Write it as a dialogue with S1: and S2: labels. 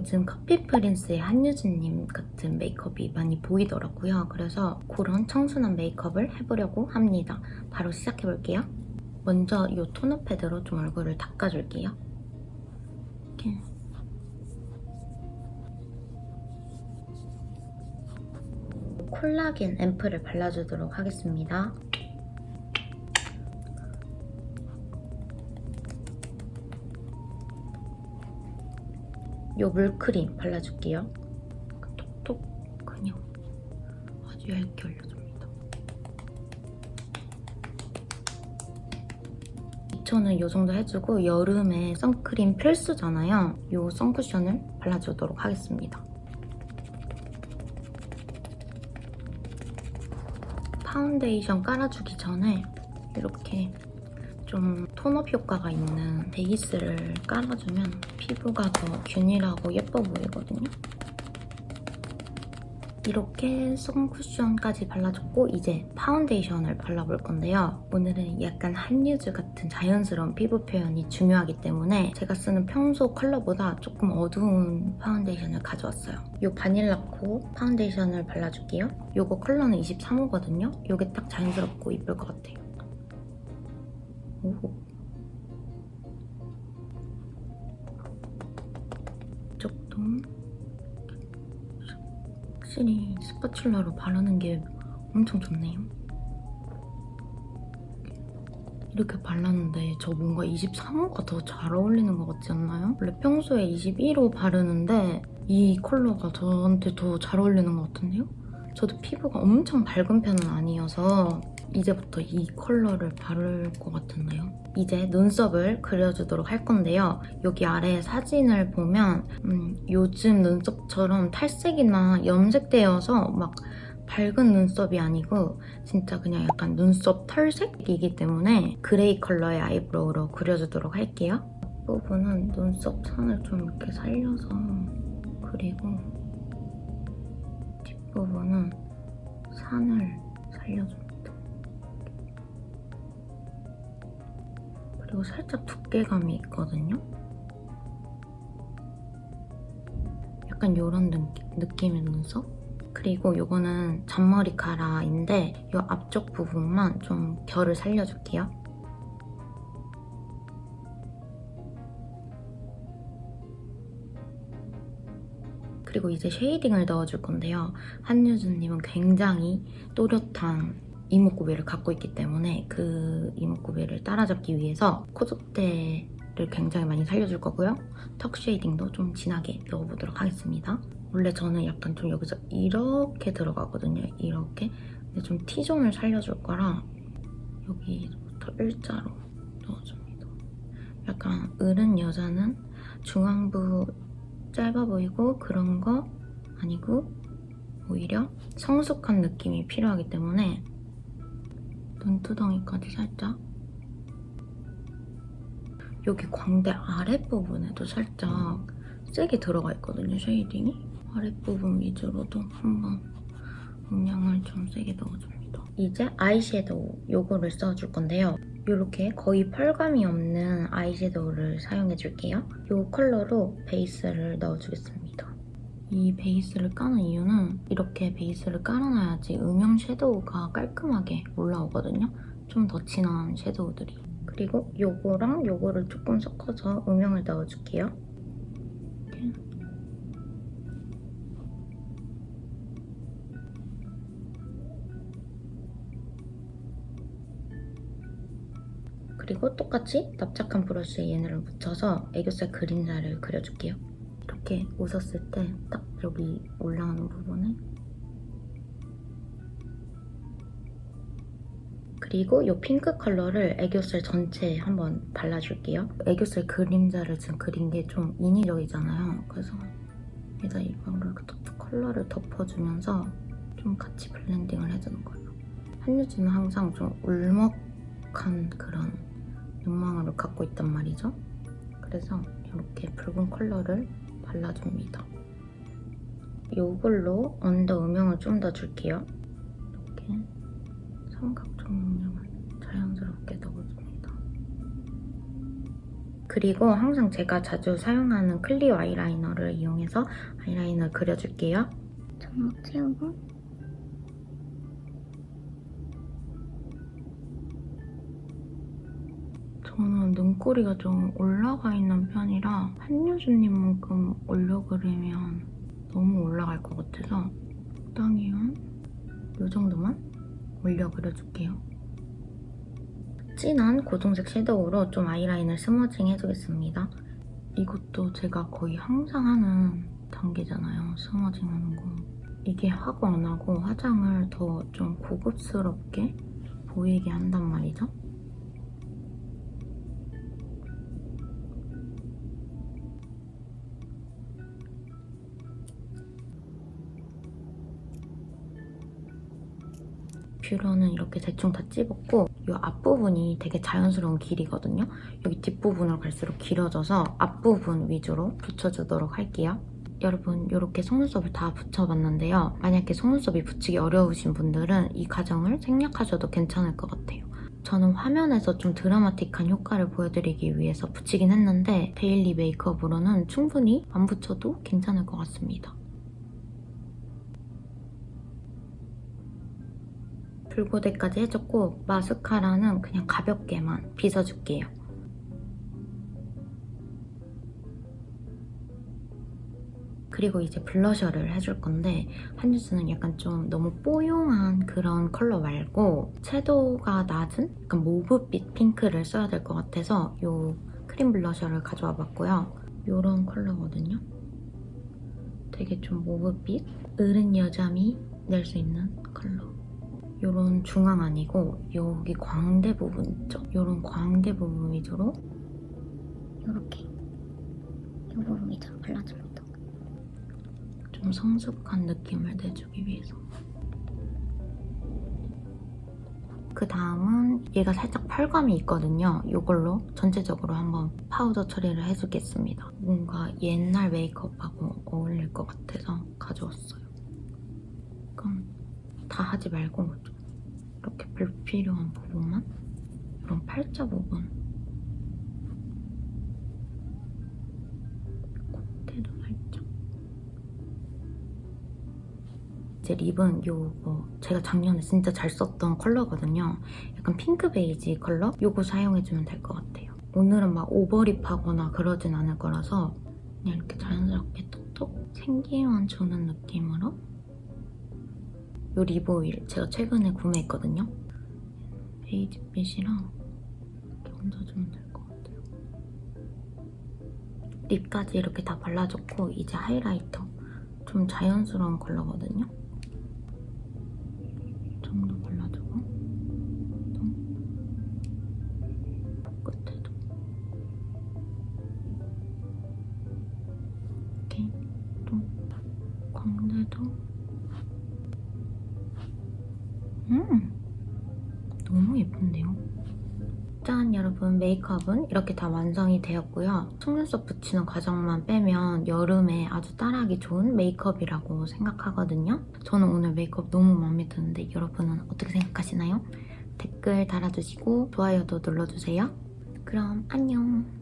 S1: 요즘 커피 프린스의 한유진님 같은 메이크업이 많이 보이더라고요. 그래서 그런 청순한 메이크업을 해보려고 합니다. 바로 시작해볼게요. 먼저 이 토너 패드로 좀 얼굴을 닦아줄게요. 이렇게. 콜라겐 앰플을 발라주도록 하겠습니다. 이 물크림 발라줄게요. 톡톡 그냥 아주 얇게 올려줍니다. 기초는 이 정도 해주고 여름에 선크림 필수잖아요. 이 선쿠션을 발라주도록 하겠습니다. 파운데이션 깔아주기 전에 이렇게 좀 톤업 효과가 있는 베이스를 깔아주면 피부가 더 균일하고 예뻐 보이거든요. 이렇게 선쿠션까지 발라줬고 이제 파운데이션을 발라볼 건데요. 오늘은 약간 한유즈 같은 자연스러운 피부 표현이 중요하기 때문에 제가 쓰는 평소 컬러보다 조금 어두운 파운데이션을 가져왔어요. 이 바닐라코 파운데이션을 발라줄게요. 이거 컬러는 23호거든요. 이게 딱 자연스럽고 예쁠 것 같아요. 오. 이쪽도 확실히 스파츌라로 바르는 게 엄청 좋네요. 이렇게 발랐는데 저 뭔가 23호가 더 잘 어울리는 것 같지 않나요? 원래 평소에 21호 바르는데 이 컬러가 저한테 더 잘 어울리는 것 같은데요? 저도 피부가 엄청 밝은 편은 아니어서 이제부터 이 컬러를 바를 것 같은데요. 이제 눈썹을 그려주도록 할 건데요. 여기 아래 사진을 보면 요즘 눈썹처럼 탈색이나 염색되어서 막 밝은 눈썹이 아니고 진짜 그냥 약간 눈썹 털색이기 때문에 그레이 컬러의 아이브로우로 그려주도록 할게요. 앞부분은 눈썹 선을 좀 이렇게 살려서 그리고 뒷부분은 산을 살려줍니다. 그리고 살짝 두께감이 있거든요. 약간 이런 느낌의 눈썹? 그리고 이거는 잔머리 카라인데 이 앞쪽 부분만 좀 결을 살려줄게요. 그리고 이제 쉐이딩을 넣어줄 건데요. 한유주님은 굉장히 또렷한 이목구비를 갖고 있기 때문에 그 이목구비를 따라잡기 위해서 코끝대를 굉장히 많이 살려줄 거고요. 턱 쉐이딩도 좀 진하게 넣어보도록 하겠습니다. 원래 저는 약간 좀 여기서 이렇게 들어가거든요. 이렇게. 근데 좀 T존을 살려줄 거라 여기부터 일자로 넣어줍니다. 약간 으른 여자는 중앙부 짧아 보이고 그런 거 아니고 오히려 성숙한 느낌이 필요하기 때문에 눈두덩이까지 살짝 여기 광대 아랫부분에도 살짝 세게 들어가 있거든요, 쉐이딩이. 아랫부분 위주로도 한번 음영을 좀 세게 넣어줍니다. 이제 아이섀도우 요거를 써줄 건데요. 이렇게 거의 펄감이 없는 아이섀도우를 사용해줄게요. 이 컬러로 베이스를 넣어주겠습니다. 이 베이스를 까는 이유는 이렇게 베이스를 깔아놔야지 음영 섀도우가 깔끔하게 올라오거든요. 좀 더 진한 섀도우들이. 그리고 요거랑 요거를 조금 섞어서 음영을 넣어줄게요. 이렇게. 그리고 똑같이 납작한 브러쉬에 얘네를 묻혀서 애교살 그림자를 그려줄게요. 이렇게 웃었을 때 딱 여기 올라오는 부분에 그리고 이 핑크 컬러를 애교살 전체에 한번 발라줄게요. 애교살 그림자를 지금 그린 게 좀 인위적이잖아요. 그래서 여기다 이거를 컬러를 덮어주면서 좀 같이 블렌딩을 해주는 거예요. 한유진은 항상 좀 울먹한 그런 눈망울을 갖고 있단 말이죠. 그래서 이렇게 붉은 컬러를 발라줍니다. 이걸로 언더 음영을 좀 더 줄게요. 이렇게 삼각존 음영을 자연스럽게 넣어줍니다. 그리고 항상 제가 자주 사용하는 클리오 아이라이너를 이용해서 아이라인을 그려줄게요. 점막 채우고 저는 눈꼬리가 좀 올라가 있는 편이라 한유주님만큼 올려 그리면 너무 올라갈 것 같아서 적당히 이 정도만 올려 그려줄게요. 진한 고동색 섀도우로 좀 아이라인을 스머징 해주겠습니다. 이것도 제가 거의 항상 하는 단계잖아요. 스머징 하는 거. 이게 하고 안 하고 화장을 더 좀 고급스럽게 보이게 한단 말이죠. 뷰러는 이렇게 대충 다 찝었고 이 앞부분이 되게 자연스러운 길이거든요. 여기 뒷부분으로 갈수록 길어져서 앞부분 위주로 붙여주도록 할게요. 여러분 이렇게 속눈썹을 다 붙여봤는데요. 만약에 속눈썹이 붙이기 어려우신 분들은 이 과정을 생략하셔도 괜찮을 것 같아요. 저는 화면에서 좀 드라마틱한 효과를 보여드리기 위해서 붙이긴 했는데 데일리 메이크업으로는 충분히 안 붙여도 괜찮을 것 같습니다. 불고데까지 해줬고 마스카라는 그냥 가볍게만 빗어줄게요. 그리고 이제 블러셔를 해줄 건데 한유주는 약간 좀 너무 뽀용한 그런 컬러 말고 채도가 낮은 약간 모브빛 핑크를 써야 될 것 같아서 이 크림 블러셔를 가져와 봤고요. 이런 컬러거든요. 되게 좀 모브빛, 어른 여자미 낼 수 있는 컬러. 이런 중앙 아니고 여기 광대 부분 있죠? 이런 광대 부분 위주로 이렇게 이 부분 위주로 발라줍니다. 좀 성숙한 느낌을 내주기 위해서. 그 다음은 얘가 살짝 펄감이 있거든요. 이걸로 전체적으로 한번 파우더 처리를 해주겠습니다. 뭔가 옛날 메이크업하고 어울릴 것 같아서 가져왔어요. 그럼 다 하지 말고 이렇게 불필요한 부분만 이런 팔자 부분 콧대도 살짝 이제 립은 요거 제가 작년에 진짜 잘 썼던 컬러거든요. 약간 핑크 베이지 컬러? 요거 사용해주면 될 것 같아요. 오늘은 막 오버립하거나 그러진 않을 거라서 그냥 이렇게 자연스럽게 톡톡 생기만 주는 느낌으로 이 립 오일 제가 최근에 구매했거든요. 베이지빛이랑 이렇게 얹어주면 될 것 같아요. 립까지 이렇게 다 발라줬고 이제 하이라이터 좀 자연스러운 컬러거든요. 이 정도 발라주고 또 끝에도 이렇게 또 광대도 너무 예쁜데요? 짠! 여러분 메이크업은 이렇게 다 완성이 되었고요. 속눈썹 붙이는 과정만 빼면 여름에 아주 따라하기 좋은 메이크업이라고 생각하거든요. 저는 오늘 메이크업 너무 마음에 드는데 여러분은 어떻게 생각하시나요? 댓글 달아주시고 좋아요도 눌러주세요. 그럼 안녕!